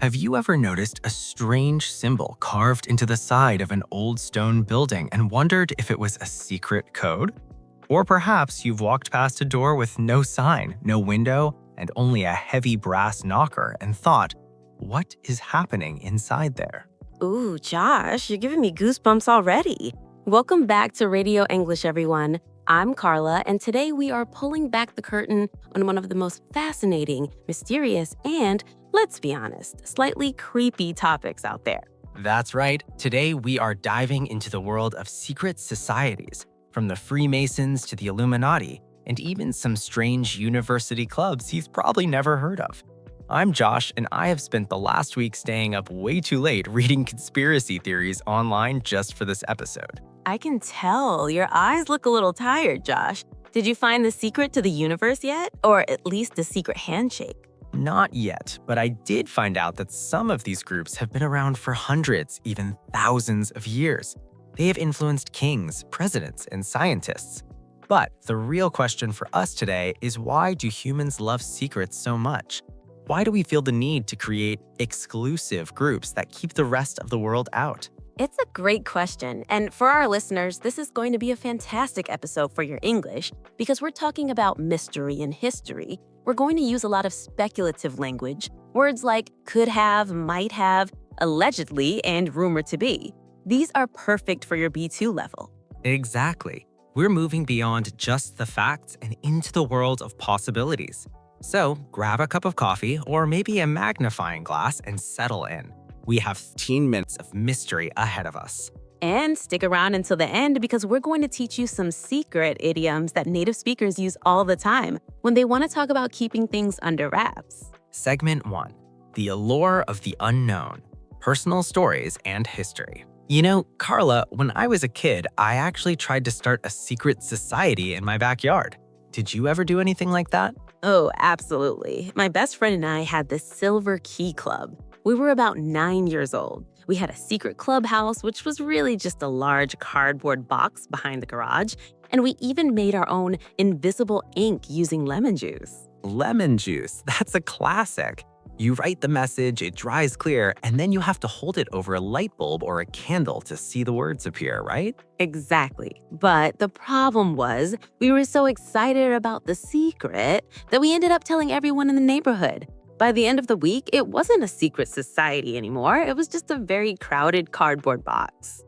Have you ever noticed a strange symbol carved into the side of an old stone building and wondered if it was a secret code? Or perhaps you've walked past a door with no sign, no window, and only a heavy brass knocker and thought, what is happening inside there? Ooh, Josh, you're giving me goosebumps already. Welcome back to Radio English, everyone. I'm Carla, and today we are pulling back the curtain on one of the most fascinating, mysterious, and, let's be honest, slightly creepy topics out there. That's right. Today we are diving into the world of secret societies, from the Freemasons to the Illuminati, and even some strange university clubs you've probably never heard of. I'm Josh, and I have spent the last week staying up way too late reading conspiracy theories online just for this episode. I can tell your eyes look a little tired, Josh. Did you find the secret to the universe yet? Or at least the secret handshake? Not yet, but I did find out that some of these groups have been around for hundreds, even thousands of years. They have influenced kings, presidents, and scientists. But the real question for us today is, why do humans love secrets so much? Why do we feel the need to create exclusive groups that keep the rest of the world out? It's a great question, and for our listeners, this is going to be a fantastic episode for your English because we're talking about mystery and history. We're going to use a lot of speculative language, words like could have, might have, allegedly, and rumored to be. These are perfect for your B2 level. Exactly. We're moving beyond just the facts and into the world of possibilities. So grab a cup of coffee or maybe a magnifying glass and settle in. We have 15 minutes of mystery ahead of us. And stick around until the end because we're going to teach you some secret idioms that native speakers use all the time when they want to talk about keeping things under wraps. Segment 1. The Allure of the Unknown. Personal Stories and History. You know, Carla, when I was a kid, I actually tried to start a secret society in my backyard. Did you ever do anything like that? Oh, absolutely. My best friend and I had the Silver Key Club. We were about 9 years old. We had a secret clubhouse, which was really just a large cardboard box behind the garage, and we even made our own invisible ink using lemon juice. Lemon juice, that's a classic. You write the message, it dries clear, and then you have to hold it over a light bulb or a candle to see the words appear, right? Exactly. But the problem was we were so excited about the secret that we ended up telling everyone in the neighborhood. By the end of the week, it wasn't a secret society anymore. It was just a very crowded cardboard box.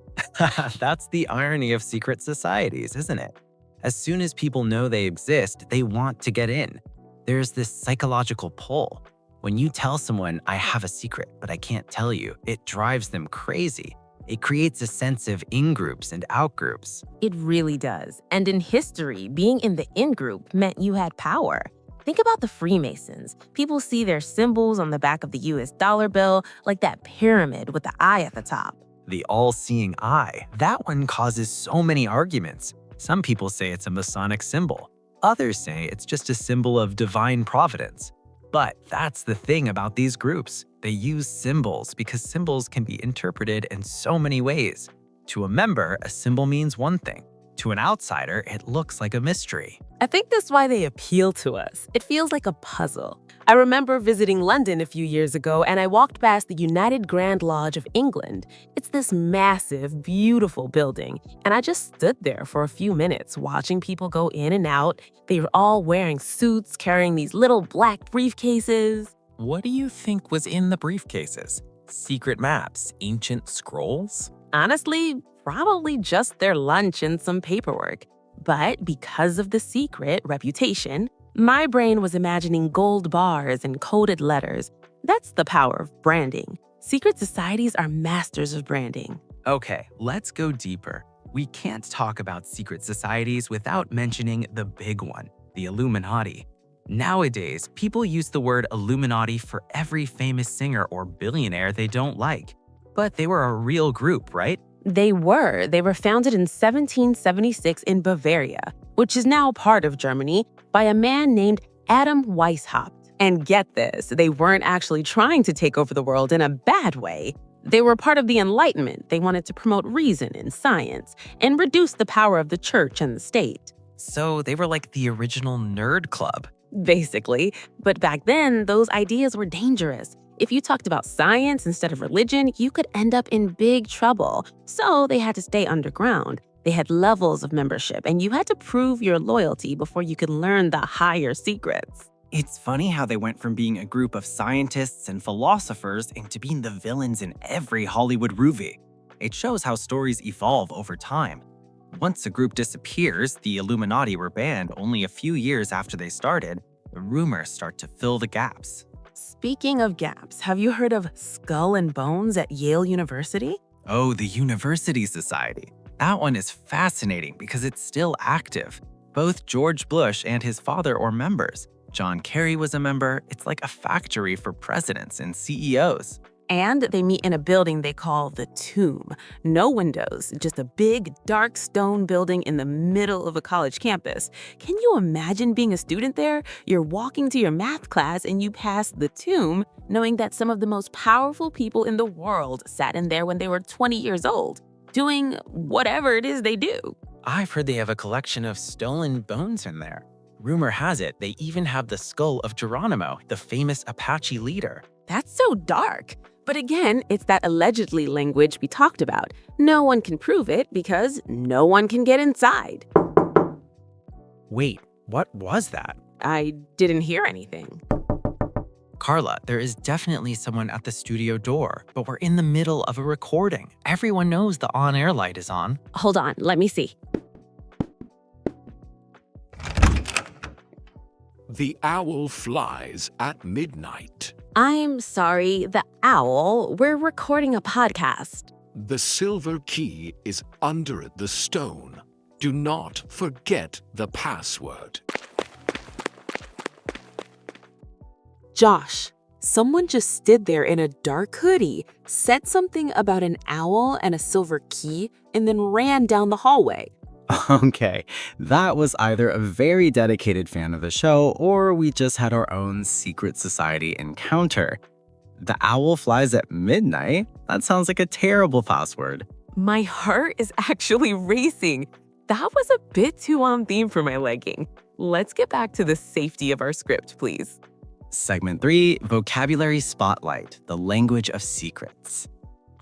That's the irony of secret societies, isn't it? As soon as people know they exist, they want to get in. There's this psychological pull. When you tell someone, I have a secret, but I can't tell you, it drives them crazy. It creates a sense of in-groups and out-groups. It really does. And in history, being in the in-group meant you had power. Think about the Freemasons. People see their symbols on the back of the US dollar bill, like that pyramid with the eye at the top. The all-seeing eye, that one causes so many arguments. Some people say it's a Masonic symbol. Others say it's just a symbol of divine providence. But that's the thing about these groups. They use symbols because symbols can be interpreted in so many ways. To a member, a symbol means one thing. To an outsider, it looks like a mystery. I think that's why they appeal to us. It feels like a puzzle. I remember visiting London a few years ago, and I walked past the United Grand Lodge of England. It's this massive, beautiful building, and I just stood there for a few minutes watching people go in and out. They were all wearing suits, carrying these little black briefcases. What do you think was in the briefcases? Secret maps? Ancient scrolls? Honestly, probably just their lunch and some paperwork. But because of the secret reputation, my brain was imagining gold bars and coded letters. That's the power of branding. Secret societies are masters of branding. Okay, let's go deeper. We can't talk about secret societies without mentioning the big one, the Illuminati. Nowadays, people use the word Illuminati for every famous singer or billionaire they don't like. But they were a real group, right? They were founded in 1776 in Bavaria, which is now part of Germany, by a man named Adam Weishaupt. And get this, they weren't actually trying to take over the world in a bad way. They were part of the Enlightenment. They wanted to promote reason and science and reduce the power of the church and the state. So they were like the original nerd club. Basically. But back then, those ideas were dangerous. If you talked about science instead of religion, you could end up in big trouble. So they had to stay underground. They had levels of membership, and you had to prove your loyalty before you could learn the higher secrets. It's funny how they went from being a group of scientists and philosophers into being the villains in every Hollywood movie. It shows how stories evolve over time. Once a group disappears, the Illuminati were banned only a few years after they started. The rumors start to fill the gaps. Speaking of gaps, have you heard of Skull and Bones at Yale University? Oh, the University Society. That one is fascinating because it's still active. Both George Bush and his father are members. John Kerry was a member. It's like a factory for presidents and CEOs. And they meet in a building they call the Tomb. No windows, just a big, dark stone building in the middle of a college campus. Can you imagine being a student there? You're walking to your math class and you pass the Tomb, knowing that some of the most powerful people in the world sat in there when they were 20 years old, doing whatever it is they do. I've heard they have a collection of stolen bones in there. Rumor has it they even have the skull of Geronimo, the famous Apache leader. That's so dark. But again, it's that allegedly language we talked about. No one can prove it because no one can get inside. Wait, what was that? I didn't hear anything. Carla, there is definitely someone at the studio door, but we're in the middle of a recording. Everyone knows the on-air light is on. Hold on, let me see. The owl flies at midnight. I'm sorry, the owl. We're recording a podcast. The silver key is under the stone. Do not forget the password. Josh, someone just stood there in a dark hoodie, said something about an owl and a silver key, and then ran down the hallway. Okay, that was either a very dedicated fan of the show or we just had our own secret society encounter. The owl flies at midnight? That sounds like a terrible password. My heart is actually racing. That was a bit too on theme for my liking. Let's get back to the safety of our script, please. Segment 3, Vocabulary Spotlight, the language of secrets.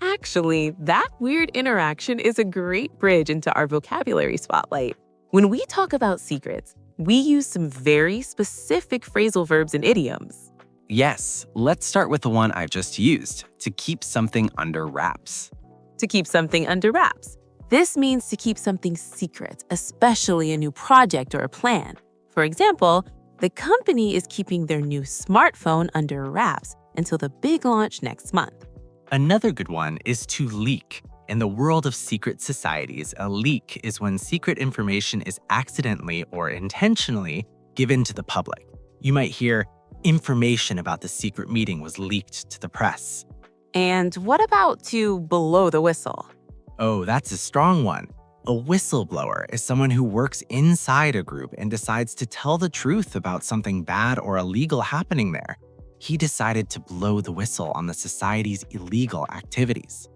Actually, that weird interaction is a great bridge into our vocabulary spotlight. When we talk about secrets, we use some very specific phrasal verbs and idioms. Yes, let's start with the one I just used, to keep something under wraps. To keep something under wraps. This means to keep something secret, especially a new project or a plan. For example, the company is keeping their new smartphone under wraps until the big launch next month. Another good one is to leak. In the world of secret societies, a leak is when secret information is accidentally or intentionally given to the public. You might hear, information about the secret meeting was leaked to the press. And what about to blow the whistle? Oh, that's a strong one. A whistleblower is someone who works inside a group and decides to tell the truth about something bad or illegal happening there. He decided to blow the whistle on the society's illegal activities.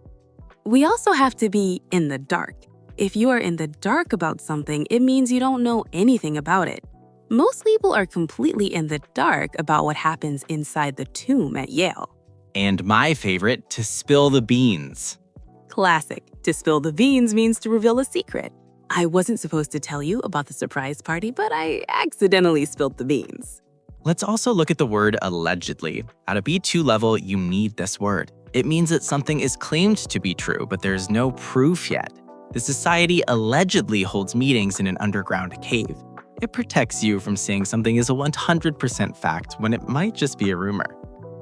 We also have to be in the dark. If you are in the dark about something, it means you don't know anything about it. Most people are completely in the dark about what happens inside the tomb at Yale. And my favorite, to spill the beans. Classic. To spill the beans means to reveal a secret. I wasn't supposed to tell you about the surprise party, but I accidentally spilled the beans. Let's also look at the word allegedly. At a B2 level, you need this word. It means that something is claimed to be true, but there's no proof yet. The society allegedly holds meetings in an underground cave. It protects you from saying something is a 100% fact when it might just be a rumor.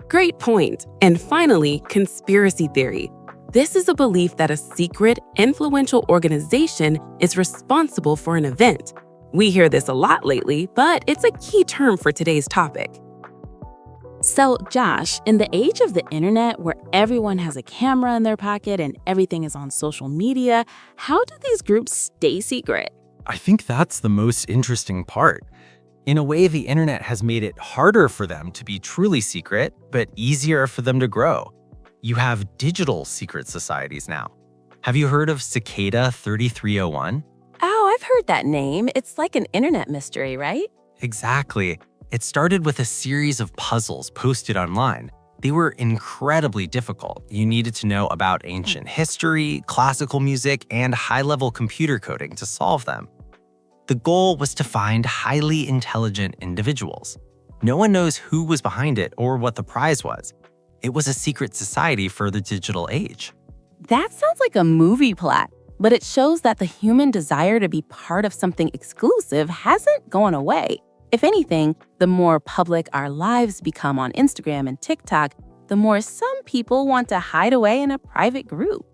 Great point. And finally, conspiracy theory. This is a belief that a secret, influential organization is responsible for an event. We hear this a lot lately, but it's a key term for today's topic. So, Josh, in the age of the internet where everyone has a camera in their pocket and everything is on social media, how do these groups stay secret? I think that's the most interesting part. In a way, the internet has made it harder for them to be truly secret, but easier for them to grow. You have digital secret societies now. Have you heard of Cicada 3301? Oh, I've heard that name. It's like an internet mystery, right? Exactly. It started with a series of puzzles posted online. They were incredibly difficult. You needed to know about ancient history, classical music, and high-level computer coding to solve them. The goal was to find highly intelligent individuals. No one knows who was behind it or what the prize was. It was a secret society for the digital age. That sounds like a movie plot, but it shows that the human desire to be part of something exclusive hasn't gone away. If anything, the more public our lives become on Instagram and TikTok, the more some people want to hide away in a private group.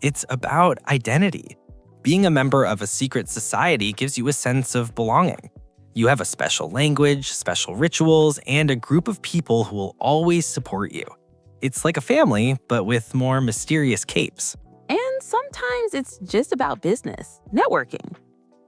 It's about identity. Being a member of a secret society gives you a sense of belonging. You have a special language, special rituals, and a group of people who will always support you. It's like a family, but with more mysterious capes. And sometimes it's just about business, networking.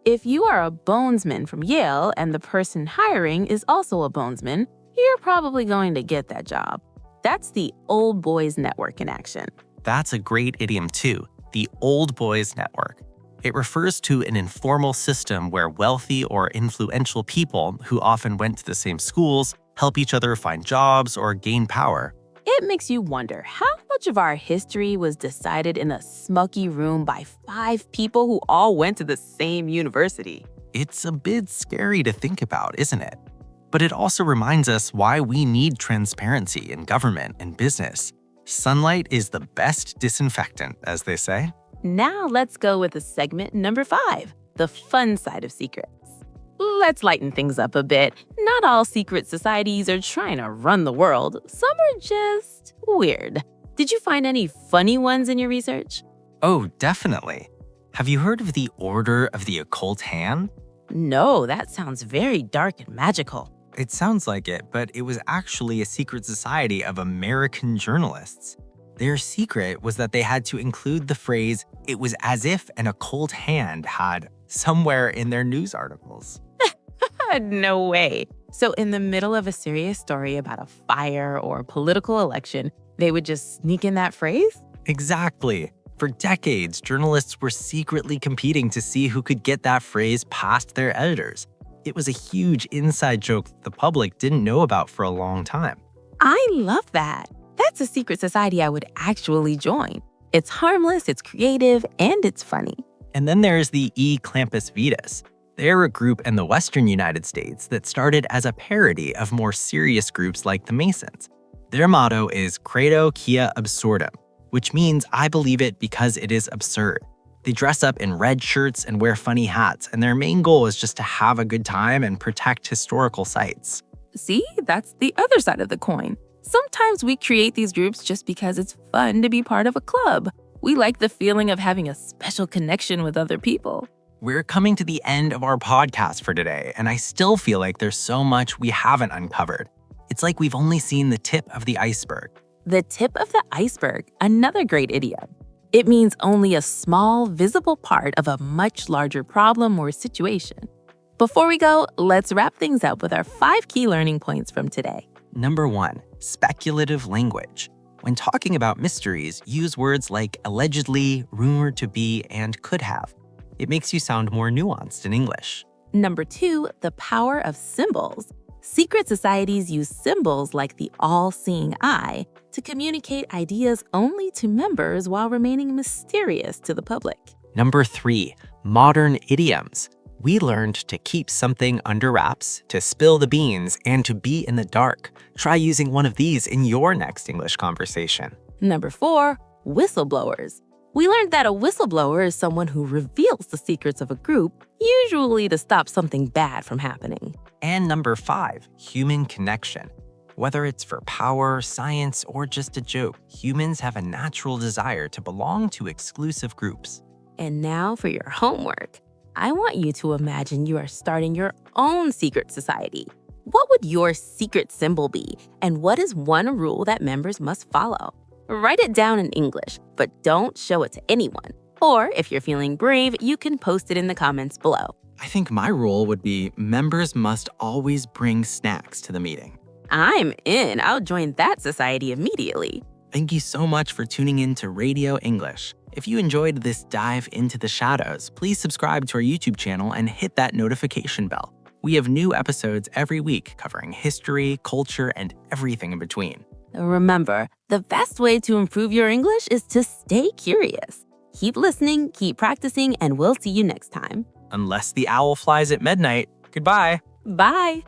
If you are a bonesman from Yale and the person hiring is also a bonesman, you're probably going to get that job. That's the old boys network in action. That's a great idiom too, the old boys network. It refers to an informal system where wealthy or influential people who often went to the same schools help each other find jobs or gain power. It makes you wonder how much of our history was decided in a smoky room by 5 people who all went to the same university. It's a bit scary to think about, isn't it? But it also reminds us why we need transparency in government and business. Sunlight is the best disinfectant, as they say. Now let's go with the segment number 5, the fun side of secrets. Let's lighten things up a bit. Not all secret societies are trying to run the world. Some are just weird. Did you find any funny ones in your research? Oh, definitely. Have you heard of the Order of the Occult Hand? No, that sounds very dark and magical. It sounds like it, but it was actually a secret society of American journalists. Their secret was that they had to include the phrase, "it was as if an occult hand had," somewhere in their news articles. No way. So in the middle of a serious story about a fire or political election, they would just sneak in that phrase? Exactly. For decades, journalists were secretly competing to see who could get that phrase past their editors. It was a huge inside joke that the public didn't know about for a long time. I love that. That's a secret society I would actually join. It's harmless, it's creative, and it's funny. And then there's the E. Clampus Vetus. They're a group in the Western United States that started as a parody of more serious groups like the Masons. Their motto is Credo Quia Absurdum, which means I believe it because it is absurd. They dress up in red shirts and wear funny hats, and their main goal is just to have a good time and protect historical sites. See, that's the other side of the coin. Sometimes we create these groups just because it's fun to be part of a club. We like the feeling of having a special connection with other people. We're coming to the end of our podcast for today, and I still feel like there's so much we haven't uncovered. It's like we've only seen the tip of the iceberg. The tip of the iceberg, another great idiom. It means only a small, visible part of a much larger problem or situation. Before we go, let's wrap things up with our 5 key learning points from today. Number 1, speculative language. When talking about mysteries, use words like allegedly, rumored to be, and could have. It makes you sound more nuanced in English. Number 2, the power of symbols. Secret societies use symbols like the all-seeing eye to communicate ideas only to members while remaining mysterious to the public. Number 3, modern idioms. We learned to keep something under wraps, to spill the beans, and to be in the dark. Try using one of these in your next English conversation. Number 4, whistleblowers. We learned that a whistleblower is someone who reveals the secrets of a group, usually to stop something bad from happening. And number 5, human connection. Whether it's for power, science, or just a joke, humans have a natural desire to belong to exclusive groups. And now for your homework. I want you to imagine you are starting your own secret society. What would your secret symbol be? And what is one rule that members must follow? Write it down in English, but don't show it to anyone. Or if you're feeling brave, you can post it in the comments below. I think my rule would be members must always bring snacks to the meeting. I'm in. I'll join that society immediately. Thank you so much for tuning in to Radio English. If you enjoyed this dive into the shadows, please subscribe to our YouTube channel and hit that notification bell. We have new episodes every week covering history, culture, and everything in between. Remember, the best way to improve your English is to stay curious. Keep listening, keep practicing, and we'll see you next time. Unless the owl flies at midnight. Goodbye. Bye.